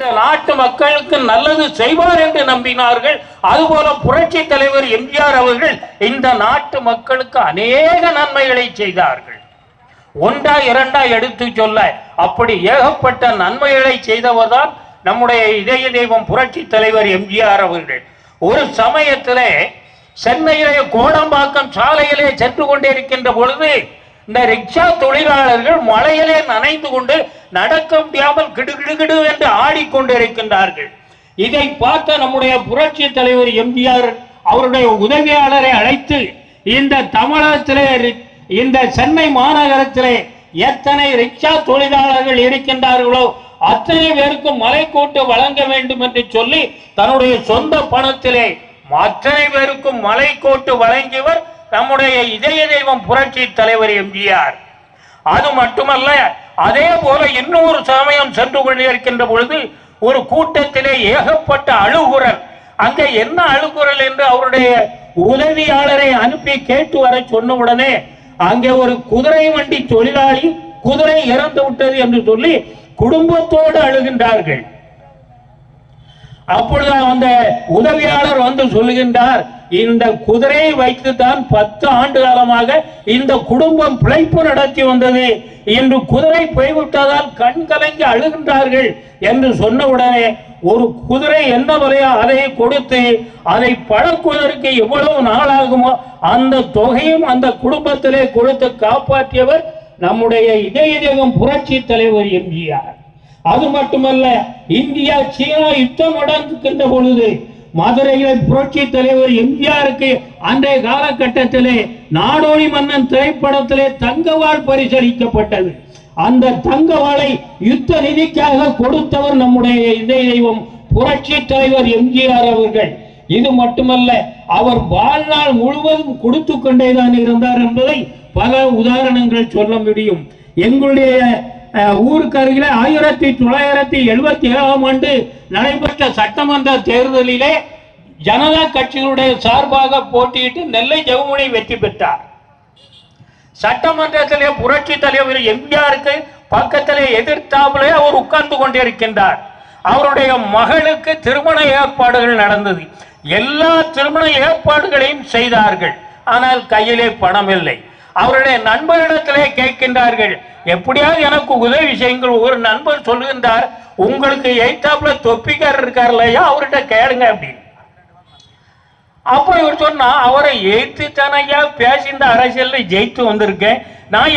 இந்த நாட்டு மக்களுக்கு நல்லது செய்வார் என்று நம்பினார்கள். அதுபோல புரட்சி தலைவர் எம்ஜிஆர் அவர்கள் இந்த நாட்டு மக்களுக்கு அநேக நன்மைகளை செய்தார்கள். ஒன்றா இரண்டா எடுத்து சொல்ல அப்படி ஏகப்பட்ட நன்மைகளை செய்தவர் தான் நம்முடைய இதய தெய்வம் புரட்சி தலைவர் எம்ஜிஆர் அவர்கள். ஒரு சமயத்திலே சென்னையிலே கோடம்பாக்கம் சாலையிலே சென்று கொண்டிருக்கின்ற பொழுது இந்த ரிக்ஷா தொழிலாளர்கள் மழையிலே நனைந்து கொண்டு நடக்க முடியாமல் கிடுகிடுகிடு என்று ஆடிக்கொண்டிருக்கின்றார்கள். இதை பார்த்த நம்முடைய புரட்சி தலைவர் எம்ஜிஆர் அவருடைய உதவியாளரை அழைத்து இந்த தமிழகத்திலே இந்த சென்னை மாநகரத்திலே எத்தனை ரிக்ஷா தொழிலாளர்கள் இருக்கின்றார்களோ அத்தனை பேருக்கு மலைக்கோட்டு வழங்க வேண்டும் என்று சொல்லி தன்னுடைய சொந்த பணத்திலே அத்தனை பேருக்கும் மலைக்கோட்டு வழங்கியவர் நம்முடைய இதய தெய்வம் புரட்சி தலைவர் எம்ஜிஆர். அது மட்டுமல்ல, அதே போல இன்னொரு சமயம் சென்று கொண்டிருக்கின்ற பொழுது ஒரு கூட்டத்திலே ஏகப்பட்ட அழுகுரல். அங்கே என்ன அழுகுரல் என்று அவருடைய உதவியாளரை அனுப்பி கேட்டு வர சொன்ன உடனே அங்கே ஒரு குதிரை வண்டி தொழிலாளி குதிரை இறந்து விட்டது என்று சொல்லி குடும்பத்தோடு அழுகின்றார்கள். அப்பொழுது அந்த உதவியாளர் வந்து சொல்லுகின்றார், இந்த குதிரையை வைத்துத்தான் 10 ஆண்டு காலமாக இந்த குடும்பம் பிழைப்பு நடத்தி வந்தது. இன்று குதிரை போய்விட்டதால் கண் கலங்கி அழுகின்றார்கள் என்று சொன்ன உடனே ஒரு குதிரை என்ன விலையோ அதை கொடுத்து அதை பழக்குவதற்கு எவ்வளவு நாளாகுமோ அந்த தொகையும் அந்த குடும்பத்திலே கொடுத்து காப்பாற்றியவர் நம்முடைய இதய தெய்வம் புரட்சி தலைவர் எம்ஜிஆர். அது மட்டுமல்ல, இந்தியா சீனா யுத்தம் நடக்கின்ற பொழுது மதுரையிலே புரட்சி தலைவர் எம்ஜிஆருக்கு அன்றைய காலகட்டத்திலே நாடோடி மன்னன் திரைப்படத்திலே தங்கவாள் பரிசளிக்கப்பட்டது. அந்த தங்கவாளை யுத்த நிதிக்காக கொடுத்தவர் நம்முடைய இதய தெய்வம் புரட்சி தலைவர் எம்ஜிஆர் அவர்கள். இது மட்டுமல்ல, அவர் வாழ்நாள் முழுவதும் கொடுத்து கொண்டேதான் இருந்தார் என்பதை பல உதாரணங்கள் சொல்ல முடியும். எங்களுடைய ஊருக்கு அருகிலே 1977ஆம் ஆண்டு நடைபெற்ற சட்டமன்ற தேர்தலிலே ஜனதா கட்சியினுடைய சார்பாக போட்டியிட்டு நெல்லை ஜெகமணி வெற்றி பெற்றார். சட்டமன்றத்திலே புரட்சி தலைவர் எம்ஜிஆருக்கு பக்கத்திலே எதிர்த்தாமலே அவர் உட்கார்ந்து கொண்டிருக்கின்றார். அவருடைய மகளுக்கு திருமண ஏற்பாடுகள் நடந்தது. எல்லா திருமண ஏற்பாடுகளையும் செய்தார்கள். ஆனால் கையிலே பணம் இல்லை. அவருடைய நண்பரிடத்திலே கேட்கின்றார்கள், எப்படியாவது எனக்கு உதவி செய்யுங்கள். ஒரு நண்பர் சொல்லுகின்றார், உங்களுக்கு எய்தாப்புல தொப்பிக்காரர் இருக்கார் இல்லையா, அவர்கிட்ட கேளுங்க அப்படின்னு. அப்ப இவர் சொன்னா, அவரை எய்த்து தானையா பேசி இந்த அரசியல் ஜெயித்து வந்திருக்கேன், நான்